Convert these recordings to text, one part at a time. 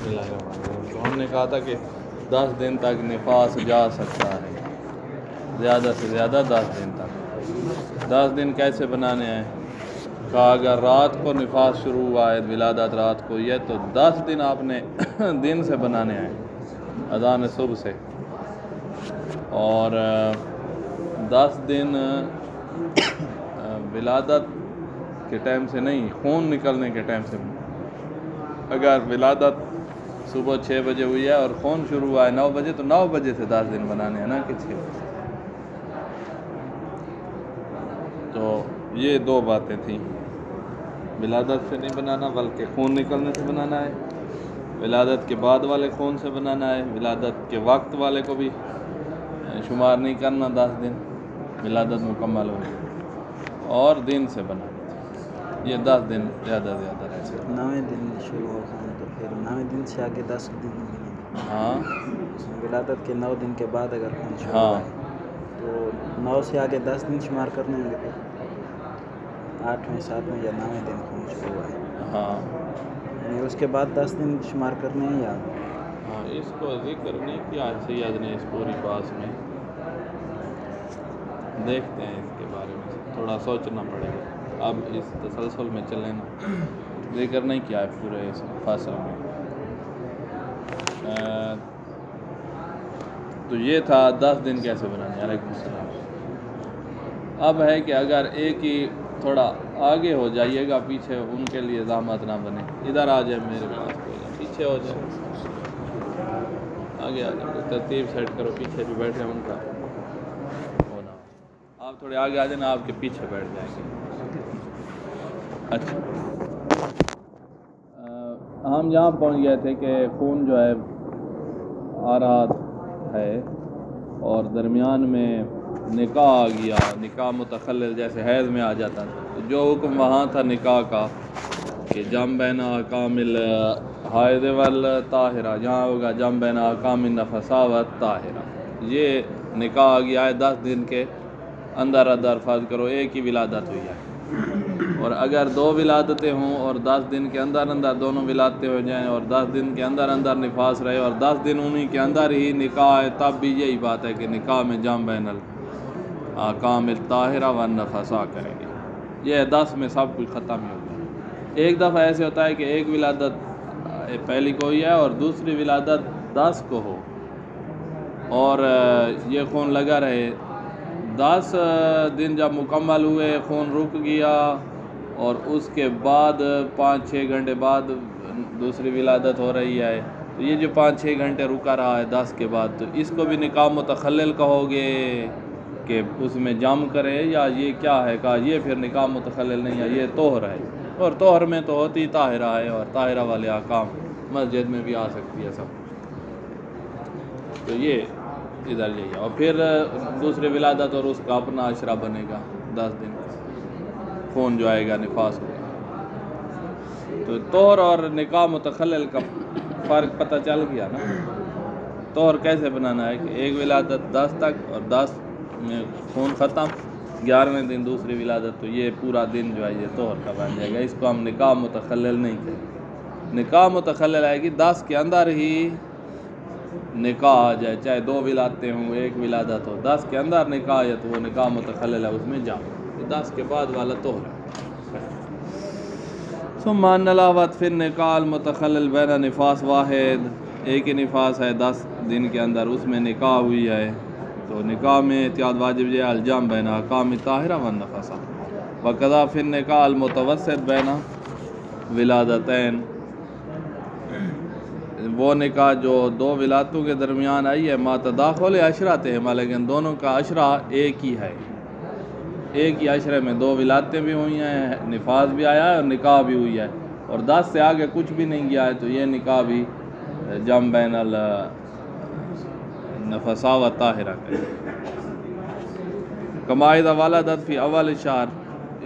بسم اللہ الرحمن الرحیم. تو ہم نے کہا تھا کہ 10 دن تک نفاس جا سکتا ہے، زیادہ سے زیادہ 10 دن تک. 10 دن کیسے بنانے ہیں؟ کہا اگر رات کو نفاس شروع ہوا ہے، ولادت رات کو یہ، تو 10 دن آپ نے دن سے بنانے ہیں، اذان صبح سے. اور 10 دن ولادت کے ٹائم سے نہیں، خون نکلنے کے ٹائم سے. اگر ولادت صبح 6 بجے ہوئی ہے اور خون شروع ہوا ہے 9 بجے، تو 9 بجے سے 10 دن بنانے ہیں نا کہ 6 بجے. تو یہ 2 باتیں تھیں. ولادت سے نہیں بنانا بلکہ خون نکلنے سے بنانا ہے. ولادت کے بعد والے خون سے بنانا ہے. ولادت کے وقت والے کو بھی شمار نہیں کرنا 10 دن ولادت مکمل ہوئی، اور دن سے بنانا. یہ 10 دن زیادہ زیادہ رہتے ہیں. 9ویں دن شروع ہو خون تو پھر 9ویں دن سے آگے 10 دن گنے. ہاں ولادت کے 9 دن کے بعد اگر خون شروع ہاں ہوا ہے تو 9 سے آگے 10 دن شمار کرنے ہوں گے. پھر 8ویں 7ویں یا 9ویں دن خون شروع ہوا ہے، ہاں یعنی اس کے بعد 10 دن شمار کرنے ہیں. یا ہاں اس کو ذکر نہیں کیا سید نے اس پوری باس میں. دیکھتے ہیں اس کے بارے میں، تھوڑا سوچنا پڑے گا. اب اس تسلسل میں چلیں نا، ذکر نہیں کیا ہے پورے اس فصل میں. تو یہ تھا 10 دن کیسے بنانے. علیکم السلام. اب ہے کہ اگر ایک ہی تھوڑا آگے ہو جائیے گا، پیچھے ان کے لیے زحمت نہ بنے. ادھر آ جائے میرے پاس، پیچھے ہو جائے، آگے آ جائے. ترتیب سیٹ کرو، پیچھے بھی بیٹھے ان کا ہونا. آپ تھوڑے آگے آ جائیں، آپ کے پیچھے بیٹھ جائیں گے. اچھا، ہم یہاں پہنچ گئے تھے کہ خون جو ہے آ رہا ہے اور درمیان میں نکاح آ گیا. نکاح متخلل جیسے حیض میں آ جاتا تھا. تو جو حکم وہاں تھا نکاح کا کہ جم بین احکام الحائض والطاہرہ، جہاں ہوگا جم بین احکام النفساء والطاہرہ. یہ نکاح آ گیا ہے 10 دن کے اندر اندر. فرض کرو ایک ہی ولادت ہوئی ہے، اور اگر 2 ولادتیں ہوں اور 10 دن کے اندر اندر دونوں ولادتیں ہو جائیں، اور 10 دن کے اندر اندر نفاس رہے، اور 10 دن انہی کے اندر ہی نکاح ہے، تب بھی یہی بات ہے کہ نکاح میں جم بین الاحکام الطاہرہ والنفساء کریں گے. یہ 10 میں سب کچھ ختم ہی ہو گیا. ایک دفعہ ایسے ہوتا ہے کہ ایک ولادت پہلی کو ہوئی ہے اور دوسری ولادت 10 کو ہو، اور یہ خون لگا رہے. 10 دن جب مکمل ہوئے، خون رک گیا، اور اس کے بعد 5-6 گھنٹے بعد دوسری ولادت ہو رہی ہے. تو یہ جو 5-6 گھنٹے رکا رہا ہے 10 کے بعد، تو اس کو بھی نکاح متخلل کہو گے کہ اس میں جم کرے، یا یہ کیا ہے؟ کہا یہ پھر نکاح متخلل نہیں ہے، یہ طہر ہے. اور طہر میں تو ہوتی طاہرہ ہے، اور طاہرہ والے احکام مسجد میں بھی آ سکتی ہے سب. تو یہ ادھر یہی ہے. اور پھر دوسری ولادت اور اس کا اپنا عشرہ بنے گا 10 دن کا. خون جو آئے گا نفاس ہوگا. تو طہر اور نکاح متخلل کا فرق پتہ چل گیا نا. طہر کیسے بنانا ہے کہ ایک ولادت 10 تک، اور 10 میں خون ختم، 11ویں دن دوسری ولادت. تو یہ پورا دن جو ہے یہ طہر کا بن جائے گا. اس کو ہم نکاح متخلل نہیں کہیں. نکاح متخلل آئے گی 10 کے اندر ہی نکاح آ جائے، چاہے 2 ولادتیں ہوں، ایک ولادت ہو، 10 کے اندر نکاح ہے تو وہ نکاح متخلل ہے، اس میں جام. 10 کے بعد والا طہر ہے. ثم ان علاوت فی النکاح المتخلل بین نفاس واحد. ایک ہی نفاس ہے 10 دن کے اندر، اس میں نکاح ہوئی ہے، تو نکاح میں احتیاط واجب ہے. الجم بین احکام الطاہرہ والنفساء. وقضا فی النکاح المتوسط بین ولادتین. وہ نکاح جو 2 ولادتوں کے درمیان آئی ہے، ما تداخل عشرتہما، لیکن دونوں کا عشرہ ایک ہی ہے. ایک ہی عشرے میں 2 ولادتیں بھی ہوئی ہیں، نفاس بھی آیا ہے اور نکاح بھی ہوئی ہے، اور 10 سے آگے کچھ بھی نہیں گیا ہے. تو یہ نکاح بھی جم بین النفساء والطاہرہ ہے. کما اذا ولدت فی اول الشہر،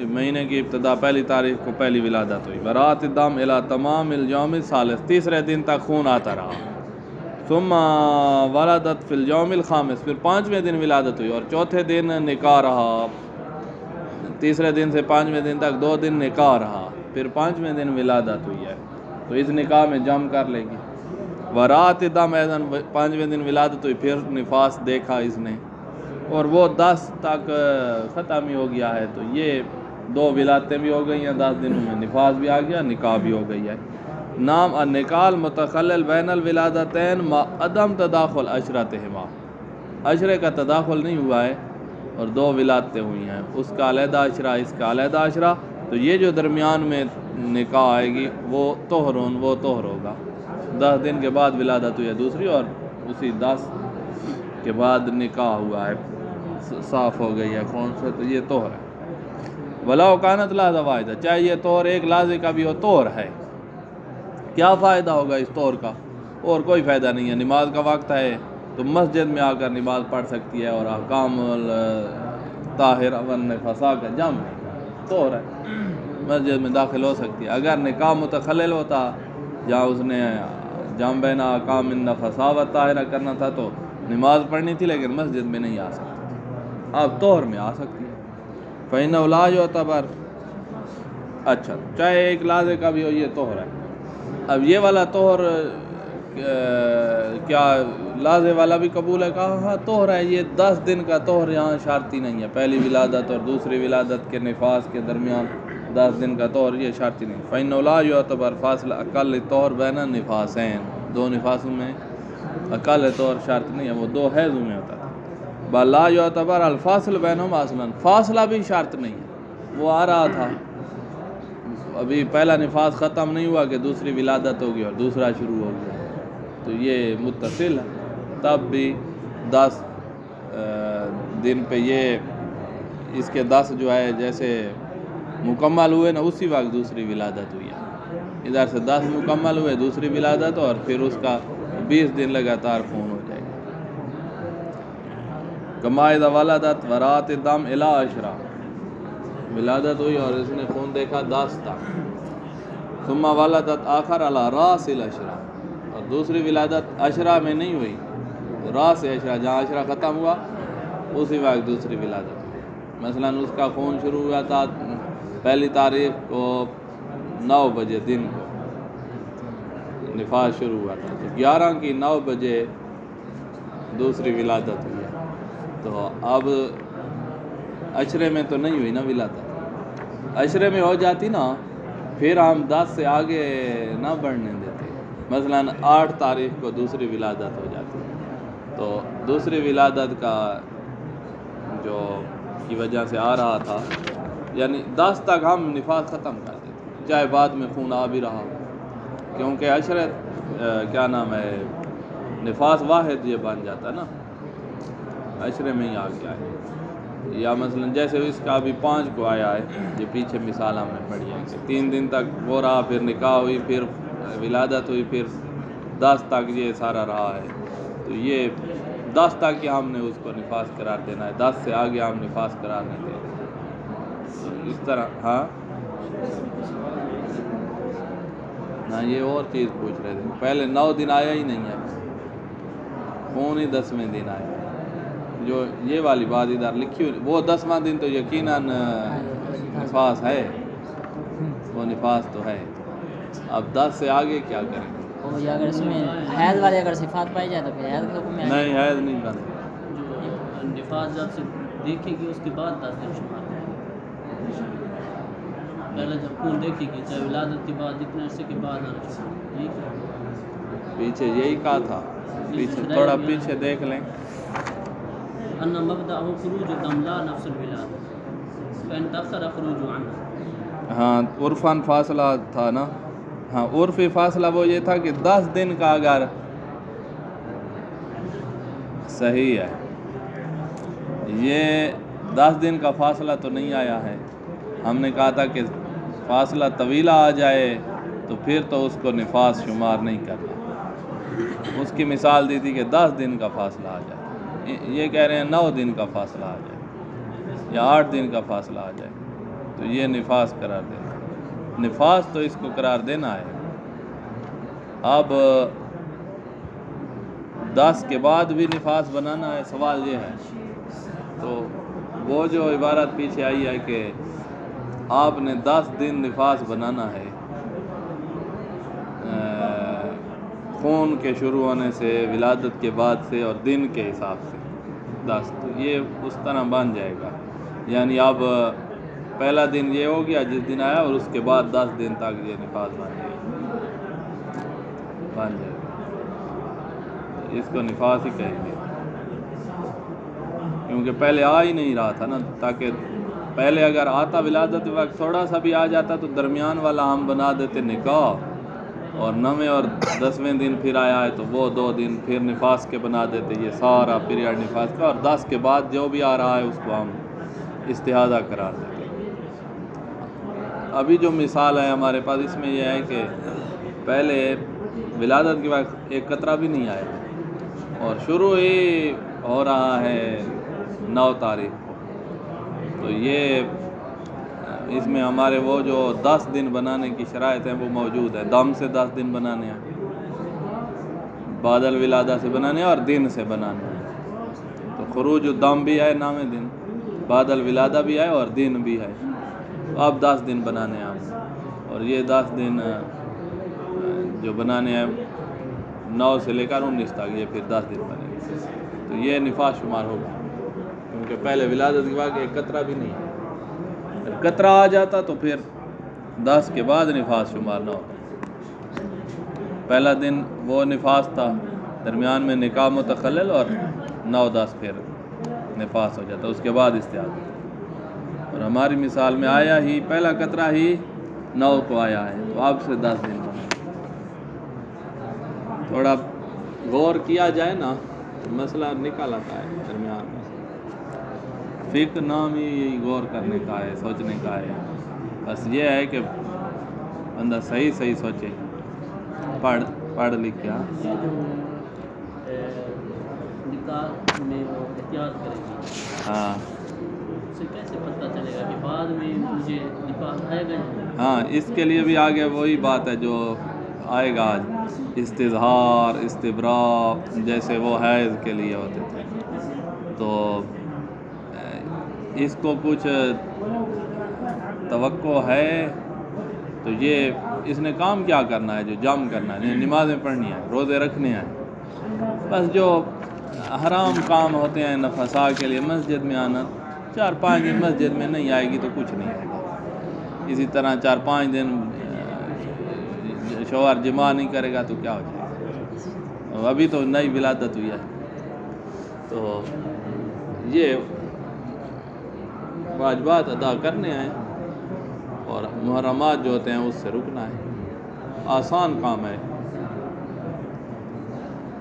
مہینے کی ابتدا پہلی تاریخ کو پہلی ولادت ہوئی. برات الدم الی تمام اليوم الثالث، تیسرے دن تک خون آتا رہا. ثم ولدت فی اليوم الخامس، پھر 5ویں دن ولادت ہوئی، اور چوتھے دن نکاح رہا. تیسرے دن سے 5ویں دن تک 2 دن نکاح رہا، پھر 5ویں دن ولادت ہوئی ہے. تو اس نکاح میں جم کر لے گی. ورات دم ایزن 5ویں دن ولادت ہوئی پھر نفاس دیکھا اس نے اور وہ 10 تک ختم ہی ہو گیا ہے، تو یہ 2 ولادتیں بھی ہو گئی ہیں 10 دنوں میں، نفاس بھی آ گیا، نکاح بھی ہو گئی ہے۔ نام النکاح المتخلل بین الولادتین ما عدم تداخل عشرتہما، عشرے کا تداخل نہیں ہوا ہے اور 2 ولادتیں ہوئی ہیں، اس کا علیحدہ عشرہ اس کا علیحدہ عشرہ، تو یہ جو درمیان میں نکاح آئے گی وہ طہرون، وہ طہر ہوگا۔ 10 دن کے بعد ولادت ہوئی ہے دوسری اور اسی 10 کے بعد نکاح ہوا ہے، صاف ہو گئی ہے کون سے، تو یہ طہر ہے۔ وَلَوْ كَانَتْ لَحْظَةً وَاحِدَةً، چاہے یہ طہر ایک لحظے کا بھی ہو، طہر ہے۔ کیا فائدہ ہوگا اس طہر کا؟ اور کوئی فائدہ نہیں ہے، نماز کا وقت ہے تو مسجد میں آ کر نماز پڑھ سکتی ہے، اور احکام طاہر والنفساء کا جمع طہر ہے، مسجد میں داخل ہو سکتی ہے۔ اگر نکاح متخلل ہوتا جہاں اس نے جمع بین احکام النفساء والطاہرہ کرنا تھا تو نماز پڑھنی تھی، لیکن مسجد میں نہیں آ سکتی، اب طہر میں آ سکتی ہے۔ فَإِنَّهُ لَا يُعْتَبَرُ، اچھا چاہے ایک لحظے کا بھی ہو یہ طہر ہے۔ اب یہ والا طہر کیا لحظے والا بھی قبول ہے؟ کہا ہاں طہر ہے، یہ 10 دن کا طہر یہاں شرطی نہیں ہے، پہلی ولادت اور دوسری ولادت کے نفاس کے درمیان 10 دن کا طہر یہ شرطی نہیں۔ فَإِنَّهُ لَا يُعْتَبَرُ فَاصِلَ أَقَلِّ الطَّهْرِ بَيْنَ النِّفَاسَيْنِ، 2 نفاسوں میں اقل طہر شرط نہیں ہے، وہ 2 حیضوں میں ہوتا تھا۔ بَلْ لَا يُعْتَبَرُ الْفَاصِلُ بَيْنَهُمَا أَصْلًا، فاصلہ بھی شرط نہیں ہے، وہ آ رہا تھا ابھی پہلا نفاس ختم نہیں ہوا کہ دوسری ولادت ہوگی اور دوسرا شروع ہو گیا، تو یہ متصل ہے، تب بھی 10 دن پہ یہ اس کے 10 جو ہے جیسے مکمل ہوئے نا اسی وقت دوسری ولادت ہوئی ہے، ادھر سے 10 مکمل ہوئے دوسری ولادت اور پھر اس کا 20 دن لگاتار خون ہو جائے گا۔ کما اذا ولدت ورات الدم الی عشرہ، ولادت ہوئی اور اس نے خون دیکھا 10 تک، ثم ولدت آخر علی راس العشرہ، اور دوسری ولادت عشرہ میں نہیں ہوئی، راس عشرہ جہاں عشرہ ختم ہوا اسی وقت دوسری ولادت ہوئی۔ مثلا اس کا خون شروع ہوا تھا پہلی تاریخ کو 9 بجے دن کو نفاس شروع ہوا تھا، تو 11 کی 9 بجے دوسری ولادت ہوئی ہے، تو اب عشرے میں تو نہیں ہوئی نا ولادت، عشرے میں ہو جاتی نا پھر ہم 10 سے آگے نہ بڑھنے دیتے، مثلا 8 تاریخ کو دوسری ولادت ہو جاتی، تو دوسری ولادت کا جو کی وجہ سے آ رہا تھا یعنی 10 تک ہم نفاس ختم کر دیتے، چاہے بعد میں خون آ بھی رہا ہو، کیونکہ عشرے کیا نام ہے نفاس واحد یہ بن جاتا نا، عشرے میں ہی آ گیا ہے۔ یا مثلا جیسے اس کا ابھی 5 کو آیا ہے، یہ پیچھے مثال ہم نے پڑھی ہے کہ 3 دن تک وہ رہا، پھر نکاح ہوئی، پھر ولادت ہوئی، پھر 10 تک یہ سارا رہا ہے، تو یہ 10 تک ہی ہم نے اس کو نفاس قرار دینا ہے، 10 سے آگے ہم نفاس قرار نہیں دینا، تو اس طرح ہاں نہ یہ اور چیز پوچھ رہے تھے، پہلے 9 دن آیا ہی نہیں ہے خون ہی 10ویں دن آیا، جو یہ والی بات ادھر لکھی ہوئی وہ 10واں دن تو یقیناً نفاس ہے، وہ نفاس تو ہے، اب 10 سے آگے کیا کریں گے؟ اور یہ اگر اس میں حیض والے اگر صفات پائی جائے تو پھر حیض کے حکم میں نہیں حیض نہیں بنتا، جو نفاس جب سے دیکھے گی اس کے بعد 10 دن شمار کریں، پہلے جب خون دیکھے گی چاہے ولادت کے بعد اتنے عرصے کے بعد آنا چاہیے، ٹھیک ہے، پیچھے یہی کہا تھا، پیچھے تھوڑا پیچھے دیکھ لیں، ان مبدأ خروج الدم لا نفس الولادة فإن تأخر خروج عنه، ہاں عرفاً فاصلہ تھا نا، ہاں عرفی فاصلہ وہ یہ تھا کہ 10 دن کا اگر صحیح ہے، یہ 10 دن کا فاصلہ تو نہیں آیا ہے، ہم نے کہا تھا کہ فاصلہ طویلہ آ جائے تو پھر تو اس کو نفاس شمار نہیں کرنا، اس کی مثال دی تھی کہ 10 دن کا فاصلہ آ جائے، یہ کہہ رہے ہیں 9 دن کا فاصلہ آ جائے یا 8 دن کا فاصلہ آ جائے تو یہ نفاس قرار دینا، نفاس تو اس کو قرار دینا ہے۔ اب 10 کے بعد بھی نفاس بنانا ہے، سوال یہ ہے، تو وہ جو عبارت پیچھے آئی ہے کہ آپ نے 10 دن نفاس بنانا ہے، خون کے شروع ہونے سے، ولادت کے بعد سے اور دن کے حساب سے 10، تو یہ اس طرح بن جائے گا. یعنی اب پہلا دن یہ ہو گیا جس دن آیا، اور اس کے بعد 10 دن تک یہ نفاس بن جائے گا. اس کو نفاس ہی کہیں گے، کیونکہ پہلے آ ہی نہیں رہا تھا نا. تاکہ پہلے اگر آتا ولادت وقت تھوڑا سا بھی آ جاتا تو درمیان والا ہم بنا دیتے نکاح، اور 9ویں اور 10ویں دن پھر آیا ہے تو وہ 2 دن پھر نفاس کے بنا دیتے، یہ سارا پیریڈ نفاس کا. اور 10 کے بعد جو بھی آ رہا ہے اس کو ہم استحاضہ قرار دیتے. ابھی جو مثال ہے ہمارے پاس، اس میں یہ ہے کہ پہلے ولادت کے وقت ایک قطرہ بھی نہیں آیا، اور شروع ہی ہو رہا ہے 9 تاریخ کو. تو یہ اس میں ہمارے وہ جو 10 دن بنانے کی شرائط ہیں وہ موجود ہے. دم سے 10 دن بنانے ہیں، بعد الولادہ سے بنانے ہیں، اور دن سے بنانے ہیں. تو خروج الدم بھی ہے 9ویں دن، بعد الولادہ بھی ہے، اور دن بھی ہے. تو اب 10 دن بنانے ہیں ہم، اور یہ 10 دن جو بنانے ہیں 9 سے لے کر 19 تک، یہ پھر 10 دن بنے گے. تو یہ نفاس شمار ہوگا، کیونکہ پہلے ولادت کے بعد ایک قطرہ بھی نہیں ہے. اگر قطرہ آ جاتا تو پھر 10 کے بعد نفاس شمار نہ ہوتا. پہلا دن وہ نفاس تھا، درمیان میں نکاح متخلل، اور 9-10 پھر نفاس ہو جاتا، اس کے بعد استحاضہ. اور ہماری مثال میں آیا ہی پہلا قطرہ ہی 9 کو آیا ہے، تو اب سے 10 دن بنے. تھوڑا غور کیا جائے نا تو مسئلہ نکل آتا ہے درمیان میں. فقہ نام ہی غور کرنے کا ہے، سوچنے کا ہے. بس یہ ہے کہ بندہ صحیح سوچے، پڑھ لکھ کے. یہ جو نکاح میں وہ احتیاط کرے گی، ہاں اس سے کیسے پتہ چلے گا کہ بعد میں مجھے نفاس آئے گا؟ ہاں، اس کے لیے بھی آگے وہی بات ہے جو آئے گا آج. استظہار، استبراء، جیسے وہ حیض کے لیے ہوتے تھے. تو اس کو کچھ توقع ہے، تو یہ اس نے کام کیا کرنا ہے؟ جو جم کرنا ہے، نمازیں پڑھنی ہیں، روزے رکھنے ہیں. بس جو حرام کام ہوتے ہیں نفسا کے لیے، مسجد میں آنا، 4-5 دن مسجد میں نہیں آئے گی تو کچھ نہیں آئے گا. اسی طرح 4-5 دن شوہر جماع نہیں کرے گا تو کیا ہو جائے گا؟ ابھی تو نئی ولادت ہوئی ہے. تو یہ واجبات ادا کرنے ہیں، اور محرمات جو ہوتے ہیں اس سے رکنا ہے. آسان کام ہے،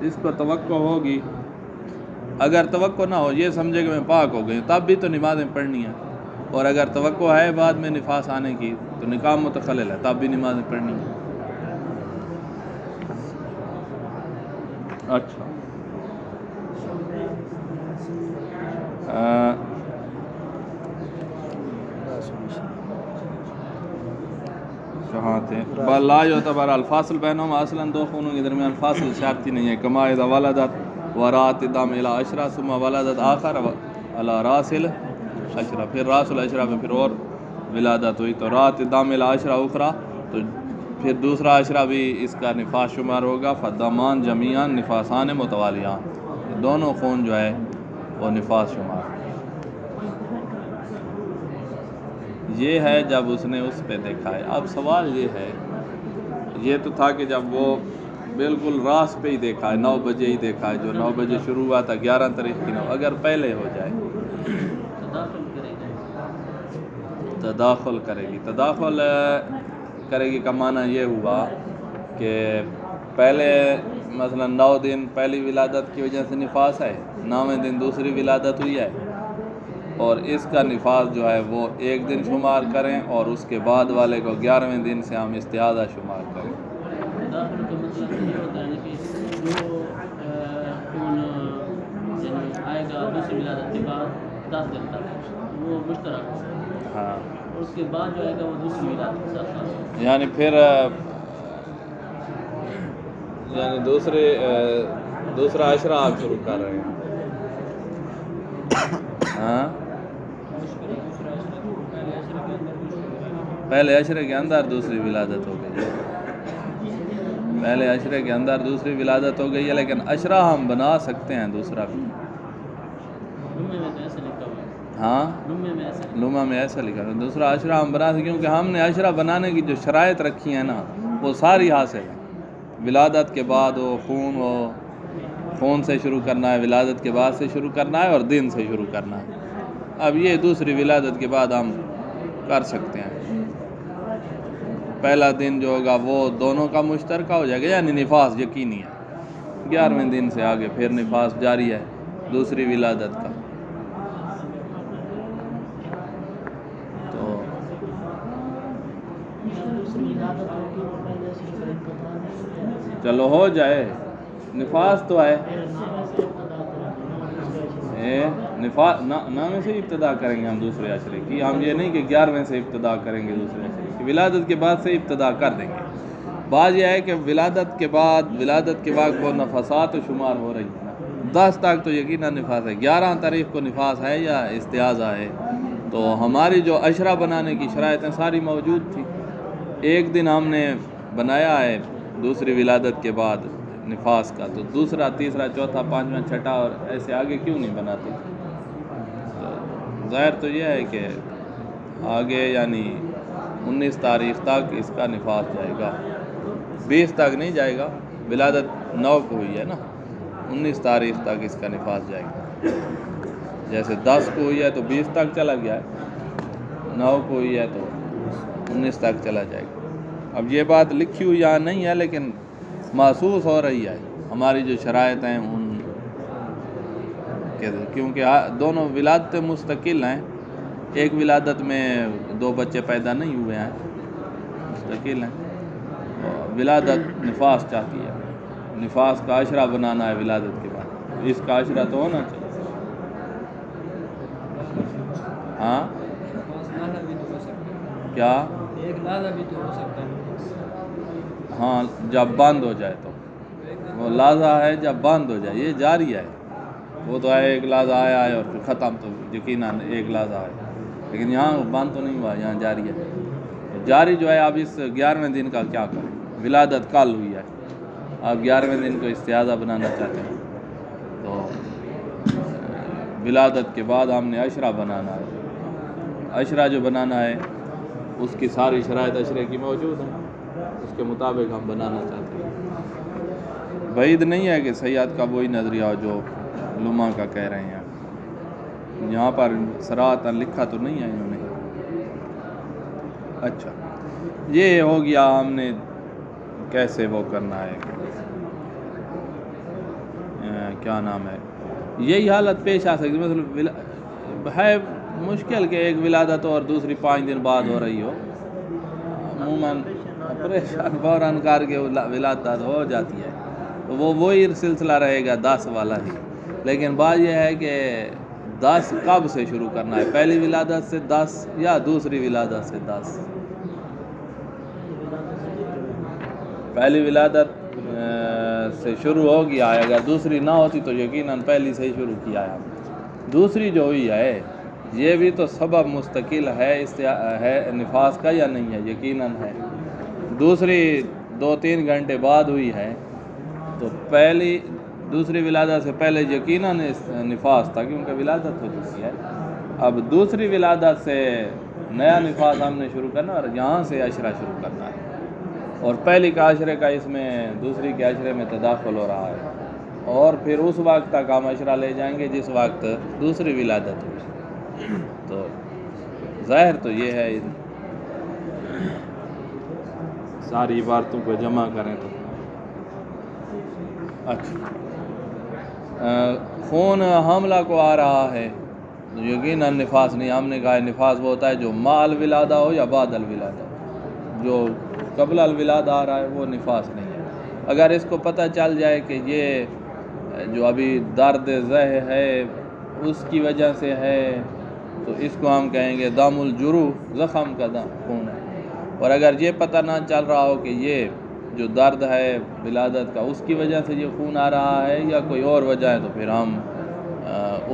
اس پر توقع ہوگی. اگر توقع نہ ہو، یہ سمجھے کہ میں پاک ہو گئی، تب بھی تو نمازیں پڑھنی ہیں. اور اگر توقع ہے بعد میں نفاس آنے کی تو نکاح متخلل ہے، تب بھی نمازیں پڑھنی ہیں. اچھا، کہاں تھے؟ لا یعتبر الفاصل بینہم اصلاً، 2 خونوں کے درمیان فاصل شرطی نہیں ہے. کما اذا ولدت ورات دم الی عشرہ ثم ولدت آخر علی راس العشرہ، پھر راس العشرہ میں پھر اور ولادت ہوئی تو رات دم الی عشرہ اخرى، تو پھر دوسرا عشرہ بھی اس کا نفاس شمار ہوگا. فالدمان جمیعاً نفاسان متوالیان، دونوں خون جو ہے وہ نفاس شمار. یہ ہے جب اس نے اس پہ دیکھا ہے. اب سوال یہ ہے، یہ تو تھا کہ جب وہ بالکل راس پہ ہی دیکھا ہے، 9 بجے ہی دیکھا ہے، جو 9 بجے شروع ہوا تھا 11 تاریخ کی 9. اگر پہلے ہو جائے تداخل کرے گی. تداخل کرے گی کا معنی یہ ہوا کہ پہلے مثلا 9 دن پہلی ولادت کی وجہ سے نفاس ہے، 9ویں دن دوسری ولادت ہوئی ہے، اور اس کا نفاس جو ہے وہ 1 دن شمار کریں، اور اس کے بعد والے کو 11ویں دن سے ہم استحاضہ شمار کریں. تداخل کا مطلب یہ ہوتا ہے کہ جو خون یعنی آئے گا دوسری ولادت کے بعد 10 دن تک وہ مشترک ہو، ہاں، اور اس کے بعد جو آئے گا وہ دوسری ولادت کے ساتھ. یعنی پھر یعنی دوسرا عشرہ آپ شروع کر رہے ہیں. ہاں، پہلے عشرے کے اندر دوسری ولادت ہو گئی. پہلے عشرے کے اندر دوسری ولادت ہو گئی ہے، لیکن عشرہ ہم بنا سکتے ہیں دوسرا بھی. لمحے میں تو ایسا لکھا ہوا ہے. ہاں لمحے میں ایسا لمحہ میں ایسا لکھا ہے دوسرا عشرہ ہم بنا سکتے، کیونکہ ہم نے عشرہ بنانے کی جو شرائط رکھی ہیں نا وہ ساری حاصل ہیں. ولادت کے بعد وہ خون سے شروع کرنا ہے، ولادت کے بعد سے شروع کرنا ہے، اور دن سے شروع کرنا ہے. اب یہ دوسری ولادت کے بعد ہم کر سکتے ہیں. پہلا دن جو ہوگا وہ دونوں کا مشترکہ ہو جائے گا، یعنی نفاس یقینی ہے. 11ویں دن سے آگے پھر نفاس جاری ہے دوسری ولادت کا. تو چلو ہو جائے، نفاس تو ہے. نفاس نامے سے ابتدا کریں گے ہم دوسرے عشرے کی. ہم یہ نہیں کہ 11ویں سے ابتدا کریں گے دوسرے عشرے کی، ولادت کے بعد سے ابتدا کر دیں گے. بات یہ ہے کہ ولادت کے بعد وہ نفاسات شمار ہو رہی ہے نا. 10 تک تو یقیناً نفاس ہے، 11 تاریخ کو نفاس ہے یا استحاضہ ہے. تو ہماری جو عشرہ بنانے کی شرائطیں ساری موجود تھی. ایک دن ہم نے بنایا ہے دوسری ولادت کے بعد نفاس کا، تو دوسرا، تیسرا، چوتھا، پانچواں، چھٹا اور ایسے آگے کیوں نہیں بناتے؟ ظاہر تو یہ ہے کہ آگے یعنی 19 تاریخ تک اس کا نفاس جائے گا. 20 تک نہیں جائے گا، ولادت 9 کو ہوئی ہے نا، 19 تاریخ تک اس کا نفاس جائے گا. جیسے 10 کو ہوئی ہے تو 20 تک چلا گیا ہے، 9 کو ہوئی ہے تو 19 تک چلا جائے گا. اب یہ بات لکھی ہوئی یہاں نہیں ہے، لیکن محسوس ہو رہی ہے ہماری جو شرائط ہیں ان کے، کیونکہ دونوں ولادتیں مستقل ہیں. ایک ولادت میں 2 بچے پیدا نہیں ہوئے ہیں، مستقل ہیں. ولادت نفاس چاہتی ہے، نفاس کا عشرہ بنانا ہے ولادت کے بعد. اس کا عشرہ تو ہونا چاہیے. ہاں کیا؟ ایک لازہ بھی تو ہو سکتا ہے. ہاں جب بند ہو جائے تو وہ لازہ ہے، جب بند ہو جائے. یہ جاری ہے، وہ تو ہے ایک لازہ آیا ہے اور پھر ختم، تو یقیناً ایک لازہ ہے. لیکن یہاں بند تو نہیں ہوا، یہاں جاری ہے. جاری جو ہے، اب اس 11ویں دن کا کیا کریں؟ ولادت کل ہوئی ہے، اب 11ویں دن کو استحاضہ بنانا چاہتے ہیں تو ولادت کے بعد ہم نے عشرہ بنانا ہے. عشرہ جو بنانا ہے اس کی ساری شرائط عشرے کی موجود ہیں، اس کے مطابق ہم بنانا چاہتے ہیں. بعید نہیں ہے کہ سیاد کا وہی نظریہ ہو جو لمحہ کا کہہ رہے ہیں. یہاں پر صراحتاً لکھا تو نہیں ہے انہوں نے. اچھا یہ ہو گیا ہم نے کیسے وہ کرنا ہے، کیا نام ہے. یہی حالت پیش آ سکتی مثلا ہے مشکل کہ ایک ولادت اور دوسری 5 دن بعد ہو رہی ہو. عموماً آپریشن فوراً کر کے ولادت ہو جاتی ہے، تو وہی سلسلہ رہے گا 10 والا ہی. لیکن بات یہ ہے کہ 10 کب سے شروع کرنا ہے، پہلی ولادت سے 10 یا دوسری ولادت سے 10؟ پہلی ولادت سے شروع ہو گیا ہے، اگر دوسری نہ ہوتی تو یقیناً پہلی سے ہی شروع کیا ہے. دوسری جو ہوئی ہے یہ بھی تو سبب مستقل ہے نفاس کا یا نہیں ہے؟ یقیناً ہے. دوسری 2-3 گھنٹے بعد ہوئی ہے، تو دوسری ولادت سے پہلے یقیناً نفاس تھا کیونکہ ولادت ہو چکی ہے. اب دوسری ولادت سے نیا نفاس ہم نے شروع کرنا اور یہاں سے عشرہ شروع کرنا ہے، اور پہلی کا عشرے کا اس میں دوسری کے عشرے میں تداخل ہو رہا ہے. اور پھر اس وقت تک ہم عشرہ لے جائیں گے جس وقت دوسری ولادت ہوئی. تو ظاہر تو یہ ہے، ساری عبارتوں کو جمع کریں تو اچھا. خون حاملہ کو آ رہا ہے یقیناً نفاس نہیں. ہم نے کہا نفاس وہ ہوتا ہے جو ما الولادہ ہو یا بعد الولادہ ہو. جو قبل الولادہ آ رہا ہے وہ نفاس نہیں ہے. اگر اس کو پتہ چل جائے کہ یہ جو ابھی درد زہ ہے اس کی وجہ سے ہے، تو اس کو ہم کہیں گے دم الجروح، زخم کا خون ہے. اور اگر یہ پتہ نہ چل رہا ہو کہ یہ جو درد ہے ولادت کا اس کی وجہ سے یہ خون آ رہا ہے یا کوئی اور وجہ ہے، تو پھر ہم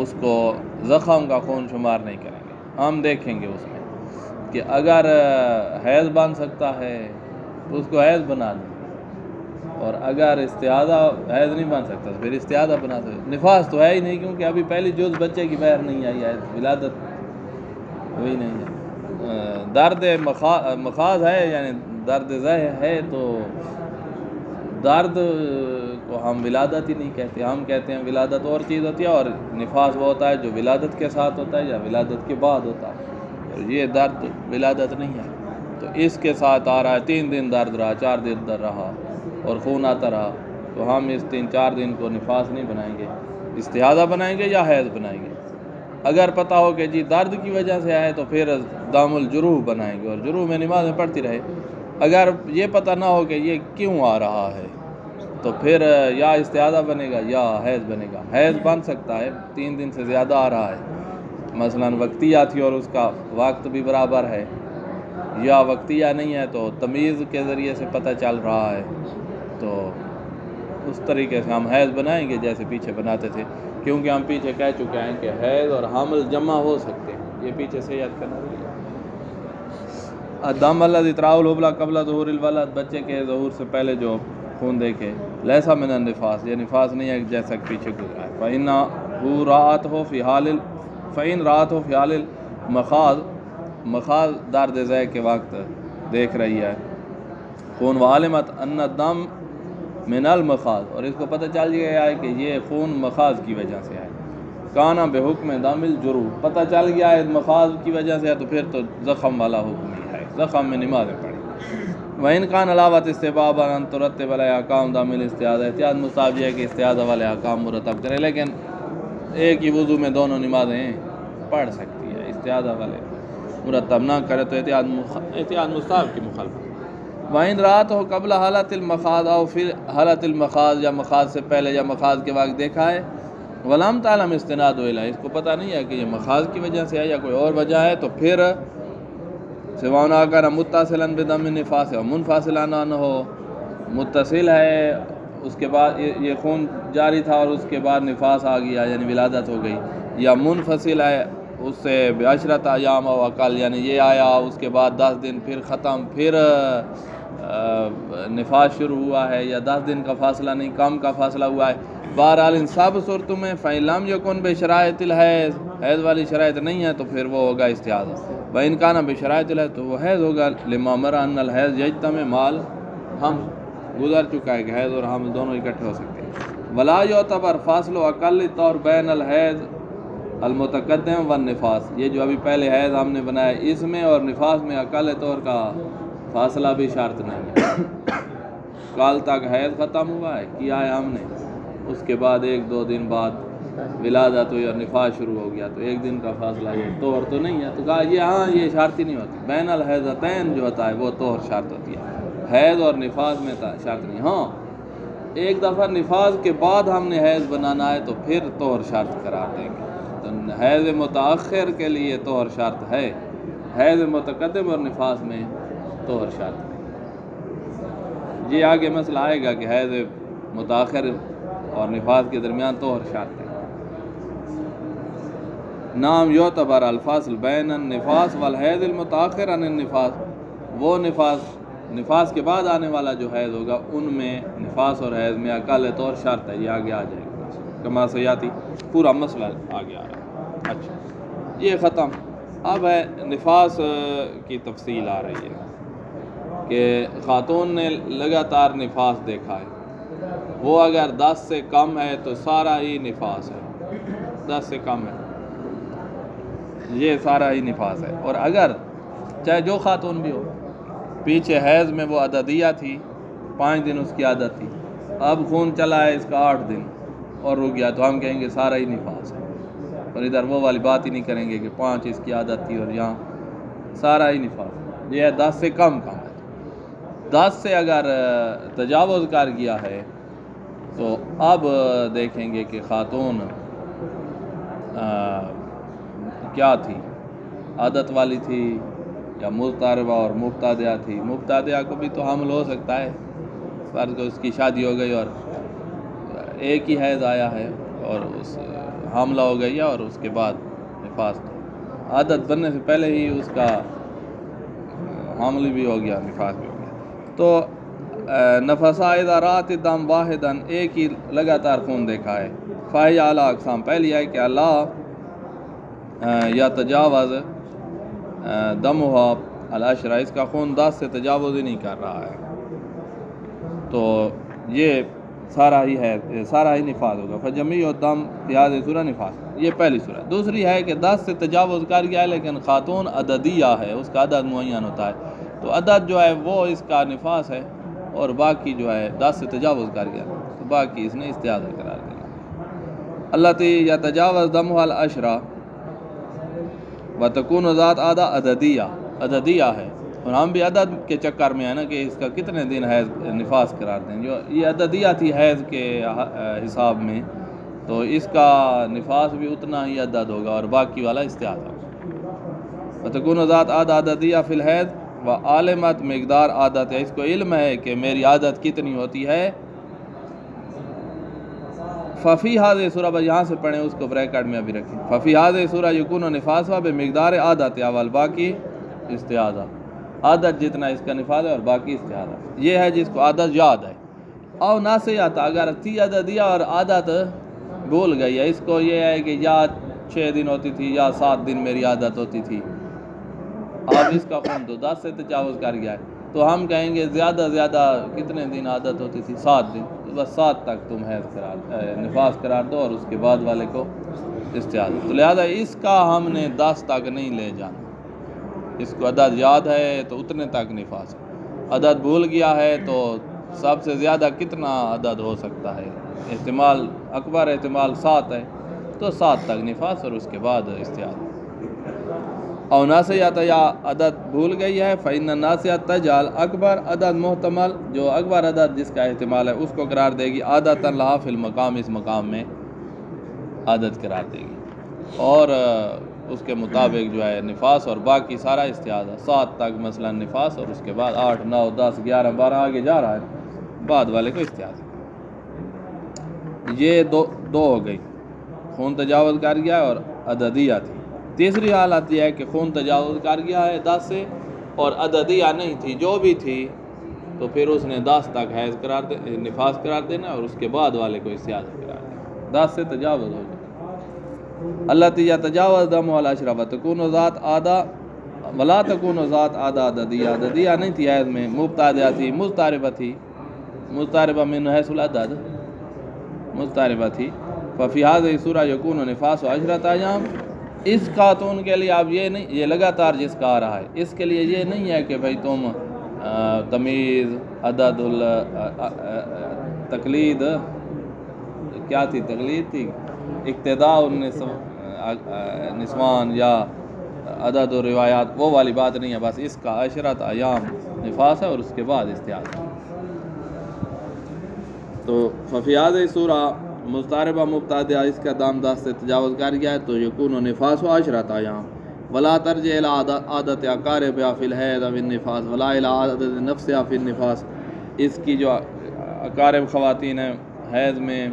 اس کو زخم کا خون شمار نہیں کریں گے. ہم دیکھیں گے اس میں کہ اگر حیض بن سکتا ہے تو اس کو حیض بنا دیں، اور اگر استعادہ حیض نہیں بن سکتا تو پھر استعادہ بنا سکتے. نفاس تو ہے ہی نہیں کیونکہ ابھی پہلی جز بچے کی باہر نہیں آئی ہے, ولادت وہی نہیں ہے. درد مخاض ہے یعنی درد زہ ہے, تو درد کو ہم ولادت ہی نہیں کہتے, ہم کہتے ہیں ولادت اور چیز ہوتی ہے, اور نفاس وہ ہوتا ہے جو ولادت کے ساتھ ہوتا ہے یا ولادت کے بعد ہوتا ہے, اور یہ درد ولادت نہیں ہے. تو اس کے ساتھ آ رہا ہے 3 دن درد رہا, 4 دن درد رہا اور خون آتا رہا, تو ہم اس 3-4 دن کو نفاس نہیں بنائیں گے, استحاضہ بنائیں گے یا حیض بنائیں گے. اگر پتہ ہو کہ جی درد کی وجہ سے آئے تو پھر دام الجروح بنائیں گے اور جروح میں نمازیں پڑھتی رہے. اگر یہ پتہ نہ ہو کہ یہ کیوں آ رہا ہے تو پھر یا استحاضہ بنے گا یا حیض بنے گا. حیض بن سکتا ہے 3 دن سے زیادہ آ رہا ہے, مثلا وقتیہ تھی اور اس کا وقت بھی برابر ہے, یا وقتیہ نہیں ہے تو تمیز کے ذریعے سے پتہ چل رہا ہے, تو اس طریقے سے ہم حیض بنائیں گے جیسے پیچھے بناتے تھے, کیونکہ ہم پیچھے کہہ چکے ہیں کہ حیض اور حمل جمع ہو سکتے ہیں. یہ پیچھے سے یاد کرنا ہے. الدم الذی تراء الحبلى قبل ظہور الولد, بچے کے ظہور سے پہلے جو خون دیکھے, لیسا من النفاس, یہ نفاس نہیں ہے جیسا کہ پیچھے گزرا ہے. فإنه رأته في حال المخاض, مخاض درد زہ کے وقت دیکھ رہی ہے خون, وعلمت ان الدم من المخاض, اور اس کو پتہ چل گیا ہے کہ یہ خون مخاض کی وجہ سے ہے. کانا بحکم دم الجروح, پتہ چل گیا ہے مخاض کی وجہ سے ہے تو پھر تو زخم والا حکم ہی ہے, زخم میں نمازیں پڑھیں. وَإِنْ كَانَ عَلَاوَةِ اسْتِحْبَابًا أَنْ تُرَتِّبَ عَلَيْهِ أَحْكَامَ دَمِ الْاِسْتِحَاضَةِ, احتیاط مستحب یہ ہے کہ استعاضہ والے احکام مرتب کرے, لیکن ایک ہی وضو میں دونوں نمازیں پڑھ سکتی ہے. استعاضہ والے مرتب نہ کرے تو احتیاط مستحب کی مخالفت. وَإِنْ رَأَتْهُ قَبْلَ حالت المخاض او فی حالت المخاض, یا مخاض سے پہلے یا مخاض کے وقت دیکھا ہے, وَلَمْ تَعْلَمْ اسْتِنَادُهُ إِلَيْهِ, اس کو پتہ نہیں ہے کہ یہ مخاض کی وجہ سے ہے یا کوئی اور وجہ ہے, تو پھر سواء اگر متصلا بدم النفاس اور منفصلا نہ ہو, متصل ہے اس کے بعد یہ خون جاری تھا اور اس کے بعد نفاس آ گیا یعنی ولادت ہو گئی, یا منفصل ہے اس سے بعشرۃ ایام و اقل, یعنی یہ آیا اس کے بعد 10 دن پھر ختم, پھر نفاس شروع ہوا ہے, یا 10 دن کا فاصلہ نہیں کم کا فاصلہ ہوا ہے. بہرحال ان سب صورتوں میں فَإِن لَمْ يَكُنْ بِشَرَائِطِ الْحَیض, حیض والی شرائط نہیں ہے تو پھر وہ ہوگا استعاضہ. وَإِنْ كَانَ بِشَرَائِطِ الْحَیض, تو وہ حیض ہوگا. لِمَا مَرَ أَنَّ الْحَیض يَجْتَمِعُ مَعَ الْحَمْلِ, گزر چکا ہے کہ حیض اور حمل دونوں اکٹھے ہو سکتے ہیں. وَلَا يُعْتَبَرْ فَاصْلُ أَقَلِّ الطَّهْرِ بَيْنَ الْحَیضِ الْمُتَقَدِّمِ وَالنِّفَاس, یہ جو ابھی پہلے حیض ہم نے بنایا اس میں اور نفاس میں اقل طور کا فاصلہ بھی شرط نہیں ہے. کل تک حیض ختم ہوا ہے کیا ہے ہم نے, اس کے بعد 1-2 دن بعد ولادت ہوئی اور نفاس شروع ہو گیا, تو 1 دن کا فاصلہ یہ طہر تو نہیں ہے. تو کہا یہ ہاں یہ شرط ہی نہیں ہوتی. بین الحیضتین جو ہوتا ہے وہ طہر شرط ہوتی ہے, حیض اور نفاس میں شرط نہیں. ہاں ایک دفعہ نفاس کے بعد ہم نے حیض بنانا ہے تو پھر طہر شرط قرار دیں گے. تو حیض متأخر کے لیے طہر شرط ہے, حیض متقدم اور نفاس میں طہر شرط ہے. یہ آگے مسئلہ آئے گا کہ حیض متأخر اور نفاس کے درمیان طہر شرط ہے. نام یعتبر الفاصل بین النفاس والحیض المتأخر عن النفاس, وہ نفاس کے بعد آنے والا جو حیض ہوگا ان میں نفاس اور حیض میں اقل طور شرط ہے. یہ آگے آ جائے گا کما سیاتی, پورا مسئلہ آگے آ رہا ہے. اچھا یہ ختم. اب ہے نفاس کی تفصیل آ رہی ہے کہ خاتون نے لگاتار نفاس دیکھا ہے, وہ اگر 10 سے کم ہے تو سارا ہی نفاس ہے, 10 سے کم ہے یہ سارا ہی نفاس ہے. اور اگر چاہے جو خاتون بھی ہو, پیچھے حیض میں وہ عددیہ تھی 5 دن اس کی عادت تھی, اب خون چلا ہے اس کا 8 دن اور رک گیا, تو ہم کہیں گے سارا ہی نفاس ہے. اور ادھر وہ والی بات ہی نہیں کریں گے کہ 5 اس کی عادت تھی اور یہاں سارا ہی نفاس ہے. یہ ہے 10 سے کم ہے. 10 سے اگر تجاوز کر گیا ہے تو اب دیکھیں گے کہ خاتون کیا تھی, عادت والی تھی یا مضطربہ اور مبتدعہ تھی. مبتدعہ کو بھی تو حمل ہو سکتا ہے, فرض کو اس کی شادی ہو گئی اور ایک ہی حیض آیا ہے اور اس حاملہ ہو گئی ہے اور اس کے بعد نفاس, عادت بننے سے پہلے ہی اس کا حامل بھی ہو گیا نفاس بھی ہو گیا. تو نفسا اذا رات دم واحدن، ایک ہی لگاتار خون دیکھا ہے، فاہی اعلیٰ اقسام، پہلی ہے کہ اللہ یا تجاوز دمہا العشرہ، اس کا خون 10 سے تجاوز ہی نہیں کر رہا ہے، تو یہ سارا ہی نفاذ ہوگا، فجمیع الدم فی هذه سورہ نفاذ، یہ پہلی سورہ۔ دوسری ہے کہ 10 سے تجاوز کر گیا ہے لیکن خاتون عددیہ ہے، اس کا عدد معین ہوتا ہے، تو عدد جو ہے وہ اس کا نفاذ ہے، اور باقی جو ہے 10 سے تجاوز کر گیا تو باقی اس نے استعاذہ قرار دیا۔ اللہ تی یتجاوز دمہ العشرہ وتکون ذات عادہ عددیہ ہے، اور ہم بھی عدد کے چکر میں ہیں نا کہ اس کا کتنے دن حیض نفاس قرار دیں، جو یہ عددیہ تھی حیض کے حساب میں، تو اس کا نفاس بھی اتنا ہی عدد ہوگا اور باقی والا استعاذہ ہوگا۔ وتکون ذات عادہ عددیہ فی الحیض وعالمت مقدار عادت ہے، اس کو علم ہے کہ میری عادت کتنی ہوتی ہے، ففی هذه سورہ، بس یہاں سے پڑھیں، اس کو بریکٹ میں ابھی رکھیں، ففی هذه سورہ یکون نفاسہ بمقدار عادت اول، باقی استعاذہ، عادت جتنا اس کا نفاذ ہے اور باقی استعاذہ، یہ ہے جس کو عادت یاد ہے۔ او ناسیات، اگر تھی عددیہ اور عادت بھول گئی ہے، اس کو یہ ہے کہ یا 6 دن ہوتی تھی یا 7 دن میری عادت ہوتی تھی، اب اس کا خون تو 10 سے تجاوز کر گیا ہے، تو ہم کہیں گے زیادہ کتنے دن عادت ہوتی تھی، 7 دن، بس 7 تک تم نفاس قرار دو اور اس کے بعد والے کو استعاذہ، تو لہذا اس کا ہم نے 10 تک نہیں لے جانا، اس کو عدد یاد ہے تو اتنے تک نفاس، عدد بھول گیا ہے تو سب سے زیادہ کتنا عدد ہو سکتا ہے، احتمال اکبر احتمال 7 ہے، تو 7 تک نفاس اور اس کے بعد استعاذہ۔ اور ناسیات، یا عدد بھول گئی ہے، فإن الناسیات تجعل اکبر عدد محتمل، جو اکبر عدد جس کا احتمال ہے اس کو قرار دے گی عادۃ لہا فی المقام، اس مقام میں عادت قرار دے گی، اور اس کے مطابق جو ہے نفاس اور باقی سارا استعاذہ، 7 تک مثلا نفاس اور اس کے بعد 8 9 10 11 12 آگے جا رہا ہے، بعد والے کو استعاذہ۔ یہ دو ہو گئی، خون تجاوز کر گیا اور عددیہ تھی۔ تیسری حالت یہ ہے کہ خون تجاوز کر گیا ہے 10 سے اور عددیہ نہیں تھی، جو بھی تھی، تو پھر اس نے 10 تک حیض نفاس قرار دینا اور اس کے بعد والے کو استعاذہ قرار دینا، 10 سے تجاوز ہو گیا۔ اللہ تیہ تجاوز دم والعشرہ وتکون ذات عادہ ولا تکون ذات عادہ عددیہ نہیں تھی حیض میں، مبتدعہ تھی، مضطربہ من حیث العدد، مضطربہ تھی، ففی هذه سورہ یکون نفاس و عشرۃ ایام، اس خاتون کے لیے اب یہ نہیں، یہ لگاتار جس کا آ رہا ہے اس کے لیے یہ نہیں ہے کہ بھئی تم تمیز عدد تقلید، کیا تھی تقلید تھی، اقتداء النسوان یا عدد و روایات، وہ والی بات نہیں ہے، بس اس کا عشرۃ ایام نفاس ہے اور اس کے بعد استعاذہ۔ تو ففی هذه سورہ مضطربہ مبتدعہ، اس کا دام 10 سے تجاوز کر گیا ہے تو یکون نفاس و عشرۃ ایام، ولا ترجع الی عادت اقاربها فی الحیض و النفاس ولا الی عادت نفسها فی النفاس، اس کی جو اقارب خواتین ہیں حیض میں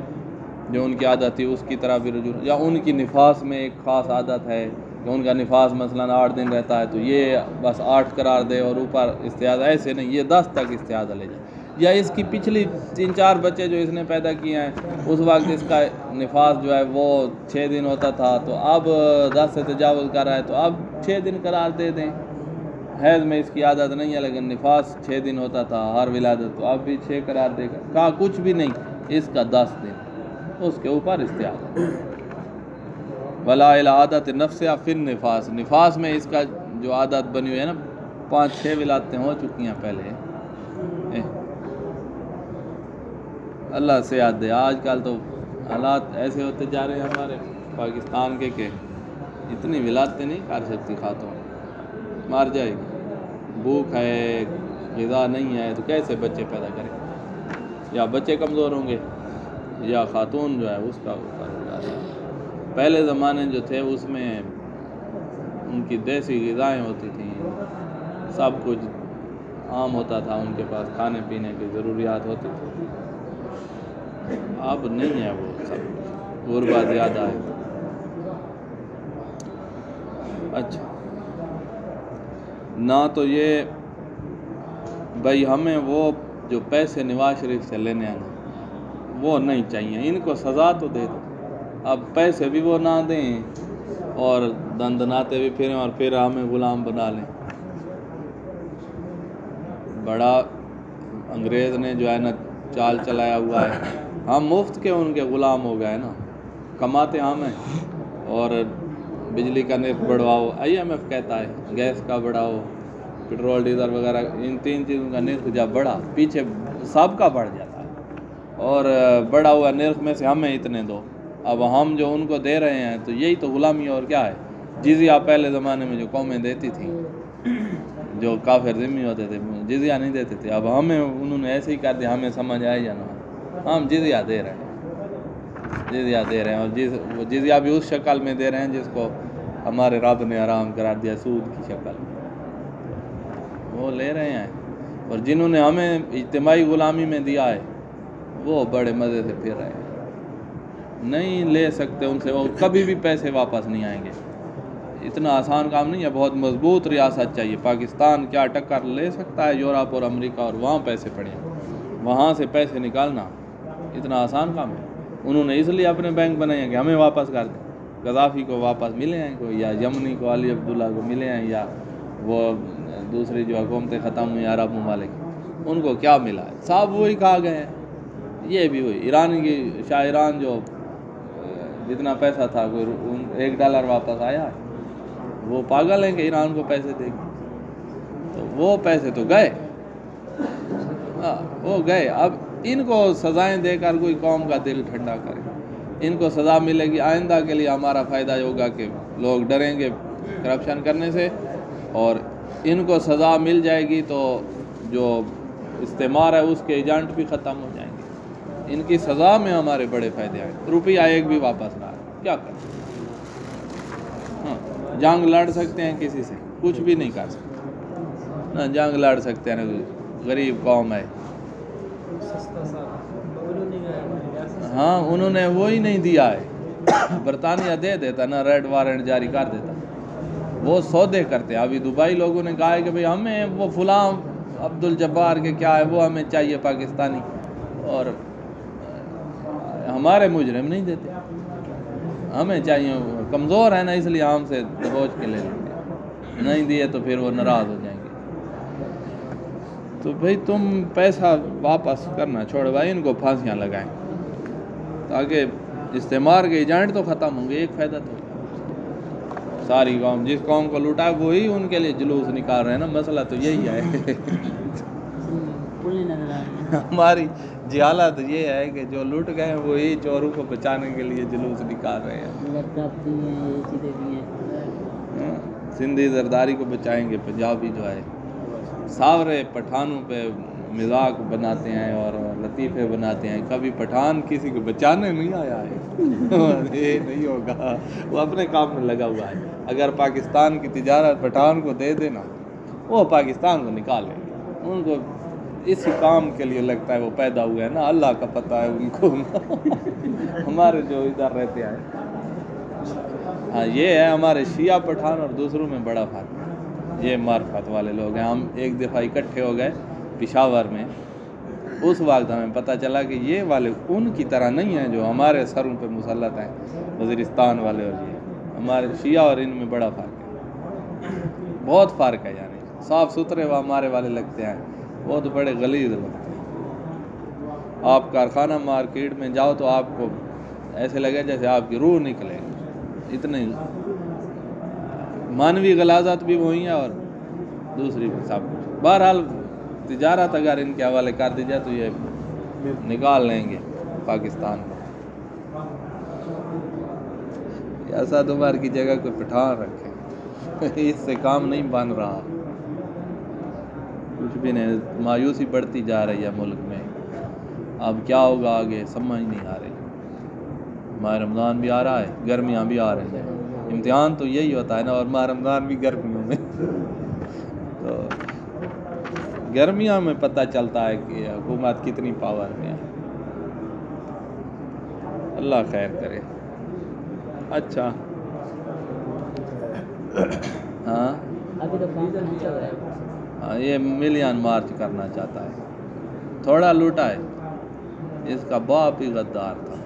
جو ان کی عادت تھی اس کی طرح بھی رجوع، یا ان کی نفاس میں ایک خاص عادت ہے کہ ان کا نفاس مثلا 8 دن رہتا ہے تو یہ بس 8 قرار دے اور اوپر استعاذہ، ایسے نہیں، یہ 10 تک استعاذہ لے جائے، یا اس کی پچھلی 3-4 بچے جو اس نے پیدا کیے ہیں اس وقت اس کا نفاس جو ہے وہ 6 دن ہوتا تھا، تو اب 10 سے تجاوز کر رہا ہے تو اب 6 دن قرار دے دیں، حیض میں اس کی عادت نہیں ہے لیکن نفاس 6 دن ہوتا تھا ہر ولادت، تو اب بھی 6 قرار دے گا، کہا کچھ بھی نہیں، اس کا 10 دن، اس کے اوپر استعاذہ۔ ولا الی عادت نفسها فی النفاس، نفاس میں اس کا جو عادت بنی ہوئی ہے نا، 5-6 ولادتیں ہو چکی ہیں پہلے، اللہ سے یاد دے، آج کل تو حالات ایسے ہوتے جا رہے ہیں ہمارے پاکستان کے کہ اتنی ولادتیں نہیں کر سکتی خاتون، مار جائے گی، بھوک ہے، غذا نہیں ہے تو کیسے بچے پیدا کریں، یا بچے کمزور ہوں گے یا خاتون جو ہے اس کا اوپر ہو جاتا ہے۔ پہلے زمانے جو تھے اس میں ان کی دیسی غذائیں ہوتی تھیں، سب کچھ عام ہوتا تھا، ان کے پاس کھانے پینے کی ضروریات ہوتی تھی، اب نہیں ہے وہ سب، غربت زیادہ ہے۔ اچھا، نہ تو یہ بھائی ہمیں وہ جو پیسے نواز شریف سے لینے آنا وہ نہیں چاہیے، ان کو سزا تو دے دو. اب پیسے بھی وہ نہ دیں اور دندناتے بھی پھریں اور پھر ہمیں غلام بنا لیں. بڑا انگریز نے جو ہے نا چال چلایا ہوا ہے، ہم مفت کے ان کے غلام ہو گئے نا. کماتے ہم ہیں اور بجلی کا نرخ بڑھواؤ، IMF کہتا ہے گیس کا بڑھاؤ، پٹرول ڈیزل وغیرہ، ان 3 چیزوں کا نرخ جب بڑھا پیچھے سب کا بڑھ جاتا ہے، اور بڑھا ہوا نرخ میں سے ہمیں اتنے دو. اب ہم جو ان کو دے رہے ہیں تو یہی تو غلامی اور کیا ہے. جزیہ پہلے زمانے میں جو قومیں دیتی تھیں، جو کافر ذمہ ہوتے تھے جزیہ نہیں دیتے تھے، اب ہمیں انہوں نے ایسے ہی کر دیا. ہمیں سمجھ آئے یا نہ، ہم جزیہ دے رہے ہیں، جزیہ دے رہے ہیں، اور وہ جزیہ بھی اس شکل میں دے رہے ہیں جس کو ہمارے رب نے حرام قرار دیا، سود کی شکل وہ لے رہے ہیں. اور جنہوں نے ہمیں اجتماعی غلامی میں دیا ہے وہ بڑے مزے سے پھر رہے ہیں. نہیں لے سکتے ان سے، وہ کبھی بھی پیسے واپس نہیں آئیں گے. اتنا آسان کام نہیں ہے، بہت مضبوط ریاست چاہیے. پاکستان کیا ٹکر لے سکتا ہے یورپ اور امریکہ، اور وہاں پیسے پڑیں، وہاں سے پیسے نکالنا اتنا آسان کام ہے. انہوں نے اس لیے اپنے بینک بنائے ہیں کہ ہمیں واپس کر دیں. قذافی کو واپس ملے ہیں کوئی، یا یمنی کو علی عبداللہ کو ملے ہیں، یا وہ دوسری جو حکومتیں ختم ہوئی عرب ممالک، ان کو کیا ملا ہے؟ صاحب وہی کھا گئے ہیں. یہ بھی ہوئی ایرانی کی شاعران جو جتنا پیسہ تھا کوئی $1 واپس آیا ہے. وہ پاگل ہیں کہ ایران کو پیسے دے گی، تو وہ پیسے تو گئے، وہ گئے. اب ان کو سزائیں دے کر کوئی قوم کا دل ٹھنڈا کرے. ان کو سزا ملے گی، آئندہ کے لیے ہمارا فائدہ یہ ہوگا کہ لوگ ڈریں گے کرپشن کرنے سے، اور ان کو سزا مل جائے گی تو جو استعمار ہے اس کے ایجنٹ بھی ختم ہو جائیں گے. ان کی سزا میں ہمارے بڑے فائدے آئے. روپیہ ایک بھی واپس نہ آئے، کیا کریں؟ جنگ لڑ سکتے ہیں کسی سے، کچھ بھی نہیں کر سکتے نہ. جنگ لڑ سکتے ہیں، غریب قوم ہے. ہاں انہوں نے وہی نہیں دیا ہے. برطانیہ دے دیتا نا، ریڈ وارنٹ جاری کر دیتا. وہ سودے کرتے. ابھی دبئی لوگوں نے کہا ہے کہ بھئی ہمیں وہ فلاں عبد الجبار کے کیا ہے وہ ہمیں چاہیے پاکستانی، اور ہمارے مجرم نہیں دیتے. ہمیں چاہیے، کمزور ہے نا، اس لیے ہم سے دبوچ کے لے لیں گے. نہیں دیے تو پھر وہ ناراض ہو جائیں گے. تو بھئی تم پیسہ واپس کرنا چھوڑو بھائی، ان کو پھانسیاں لگائیں تاکہ استعمار کے ایجنٹ تو ختم ہوں گے. ایک فائدہ تو ساری قوم، جس قوم کو لوٹا ہے وہی ان کے لیے جلوس نکال رہے ہیں نا. مسئلہ تو یہی ہے. ہماری جہالت یہ ہے کہ جو لوٹ گئے ہیں وہی چوروں کو بچانے کے لیے جلوس نکال رہے ہیں. سندھی زرداری کو بچائیں گے، پنجابی جو ہے ساورے پٹھانوں پہ مذاق بناتے ہیں اور لطیفے بناتے ہیں. کبھی پٹھان کسی کو بچانے نہیں آیا ہے. یہ نہیں ہوگا، وہ اپنے کام میں لگا ہوا ہے. اگر پاکستان کی تجارت پٹھان کو دے دینا، وہ پاکستان کو نکال لیں گے. ان کو اسی کام کے لیے لگتا ہے وہ پیدا ہوئے ہیں نا. اللہ کا پتہ ہے ان کو. ہمارے جو ادھر رہتے ہیں، ہاں یہ ہے ہمارے شیعہ پٹھان اور دوسروں میں بڑا فرق ہے. یہ معرفت والے لوگ ہیں. ہم ایک دفعہ اکٹھے ہو گئے پشاور میں، اس وقت ہمیں پتہ چلا کہ یہ والے ان کی طرح نہیں ہیں جو ہمارے سروں پہ مسلط ہیں، وزیرستان والے. اور یہ ہمارے شیعہ اور ان میں بڑا فرق ہے، بہت فرق ہے. یعنی صاف ستھرے وہ ہمارے والے لگتے ہیں، وہ تو بڑے غلیظ لگتے ہیں. آپ کارخانہ مارکیٹ میں جاؤ تو آپ کو ایسے لگے جیسے آپ کی روح نکلے. اتنے مانوی غلاظت بھی وہی ہے اور دوسری بھی سب کچھ. بہرحال تجارت اگر ان کے حوالے کر دی جائے تو یہ نکال لیں گے پاکستان کو. اسد عمر کی جگہ کوئی پٹھان رکھے. اس سے کام نہیں بن رہا، کچھ بھی نہیں. مایوسی بڑھتی جا رہی ہے ملک میں. اب کیا ہوگا آگے سمجھ نہیں آ رہی. ماہ رمضان بھی آ رہا ہے، گرمیاں بھی آ رہی ہیں. امتحان تو یہی ہوتا ہے نا، اور ماہ رمضان بھی گرمیوں میں. تو گرمیاں میں پتہ چلتا ہے کہ حکومت کتنی پاور میں ہے. اللہ خیر کرے. اچھا ہاں ابھی تو کام نہیں چل رہا ہے. ہاں یہ ملین مارچ کرنا چاہتا ہے. تھوڑا لوٹا ہے. اس کا باپ ہی غدار تھا.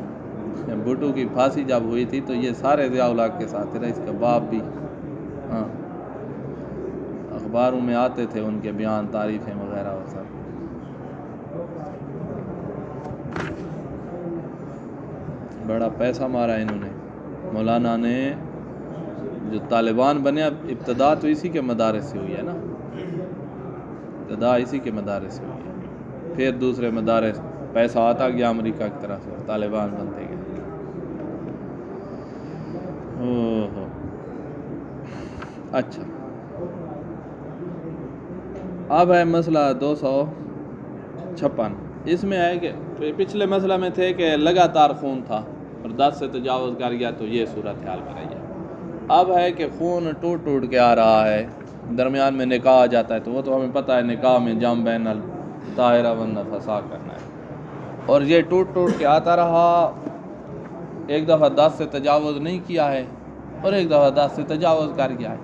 بھٹو کی پھانسی جب ہوئی تھی تو یہ سارے ضیاء الحق کے ساتھ رہے. اس کا باپ بھی ہاں اخباروں میں آتے تھے ان کے بیان تعریفیں وغیرہ اور سب. بڑا پیسہ مارا انہوں نے. مولانا نے جو طالبان بنے ابتدا تو اسی کے مدارس سے ہوئی ہے نا. ابتدا اسی کے مدارس سے ہوئی ہے. پھر دوسرے مدارس پیسہ آتا گیا امریکہ کی طرف سے, طالبان بنتے گئے. اچھا اب ہے مسئلہ 256. اس میں ہے کہ پچھلے مسئلہ میں تھے کہ لگاتار خون تھا اور 10 سے تجاوز کر گیا تو یہ صورتحال بنائی ہے. اب ہے کہ خون ٹوٹ ٹوٹ کے آ رہا ہے, درمیان میں نکاح آ جاتا ہے تو وہ تو ہمیں پتہ ہے نکاح میں جم بین الطاہرہ والنفساء کرنا ہے. اور یہ ٹوٹ ٹوٹ کے آتا رہا. ایک دفعہ 10 سے تجاوز نہیں کیا ہے اور ایک دفعہ 10 سے تجاوز کر گیا ہے.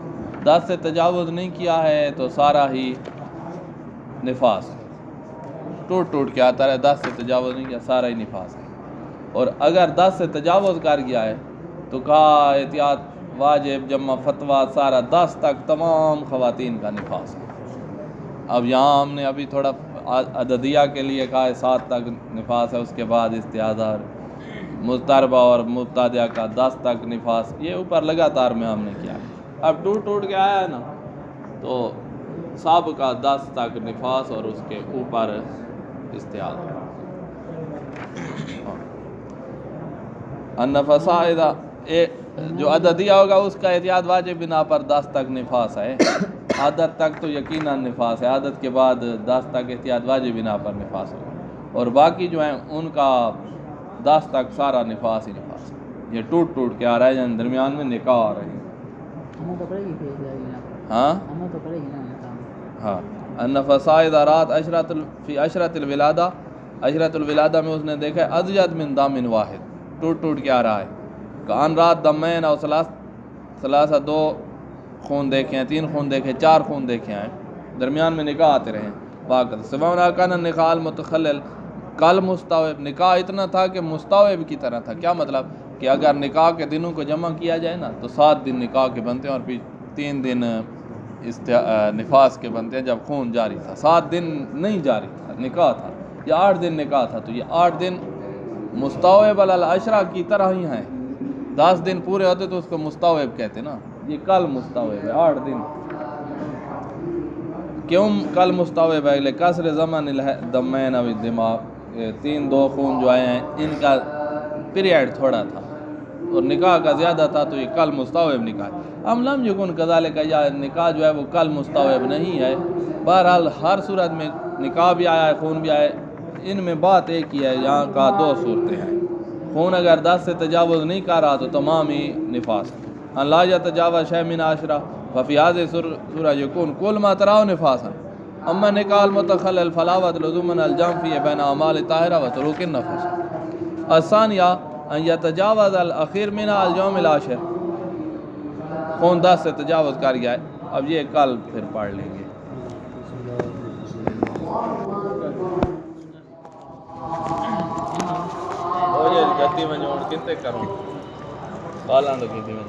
10 سے تجاوز نہیں کیا ہے تو سارا ہی نفاس ٹوٹ ٹوٹ کے آتا رہا. 10 سے تجاوز نہیں کیا سارا ہی نفاس ہے. اور اگر 10 سے تجاوز کر گیا ہے تو کہا احتیاط واجب جمع فتویٰ سارا 10 تک تمام خواتین کا نفاس ہے. اب یہاں ہم نے ابھی تھوڑا عددیہ کے لیے کہا ہے 7 تک نفاس ہے, اس کے بعد استحاضہ مضطربہ اور مبتدعہ کا 10 تک نفاس. یہ اوپر لگاتار میں ہم نے کیا ہے. اب ٹوٹ ٹوٹ کے آیا ہے نا تو سب کا 10 تک نفاس اور اس کے اوپر استحاضہ. النفساء اذا جو عددیہ ہوگا اس کا احتیاط واجب بنا پر 10 تک نفاس ہے. عادت تک تو یقیناً نفاس ہے, عادت کے بعد 10 تک احتیاط واجب بنا پر نفاس ہوگا. اور باقی جو ہیں ان کا 10 تک سارا نفاس ہی نفاس ہے. یہ ٹوٹ ٹوٹ کے آ رہا ہے جن درمیان میں نکاح آ رہے ہیں. ہاں ہاں النفساء اذا رات فی عشرۃ الولادہ, عشرۃ الولادہ میں اس نے دیکھا ہے ازید من دم واحد, ٹوٹ ٹوٹ کے آ رہا ہے. کان رات دمین اور ثلاثہ 2 خون دیکھے ہیں, 3 خون دیکھے, 4 خون دیکھے ہیں, درمیان میں نکاح آتے رہے. واقع سواء کان النکاح المتخلل کل مستوعب, نکاح اتنا تھا کہ مستوعب کی طرح تھا. کیا مطلب کہ اگر نکاح کے دنوں کو جمع کیا جائے نا تو 7 دن نکاح کے بنتے ہیں اور پھر 3 دن نفاس کے بنتے ہیں جب خون جاری تھا. 7 دن نہیں جاری تھا, نکاح تھا, یا 8 دن نکاح تھا. تو یہ 8 دن مستوعب العشرہ کی طرح ہی ہیں. 10 دن پورے ہوتے تو اس کو مستوعب کہتے نا. یہ کل مستوعب ہے 8 دن. کیوں کل مستوعب ہے؟ لکثر زمن الدمین او الدماغ, 3-2 خون جو آئے ہیں ان کا پیریڈ تھوڑا تھا اور نکاح کا زیادہ تھا تو یہ کل مستوعب نکاح. ہم لم یکن کذالک, یا نکاح جو ہے وہ کل مستوعب نہیں ہے. بہرحال ہر صورت میں نکاح بھی آیا ہے خون بھی آیا ہے. ان میں بات ایک ہی ہے, یہاں کا 2 صورتیں ہیں. خون اگر 10 سے تجاوز نہیں کر رہا تو تمام ہی نفاس. ان لا یتجاوز شیء من عشرہ ففی هذه سورہ یکون کل ما تراه نفاسا. اما نکاح المتخلل فلا بد لزوما الجمع فی بین اعمال طاہرہ وتروک النفس. الثانیہ ان یتجاوز الاخیر منها اليوم العاشر, خون 10 سے تجاوز کر گیا ہے. اب یہ کل پھر پڑھ لیں گے. گتی میں جو کتے کروں بالاں تو کتی میں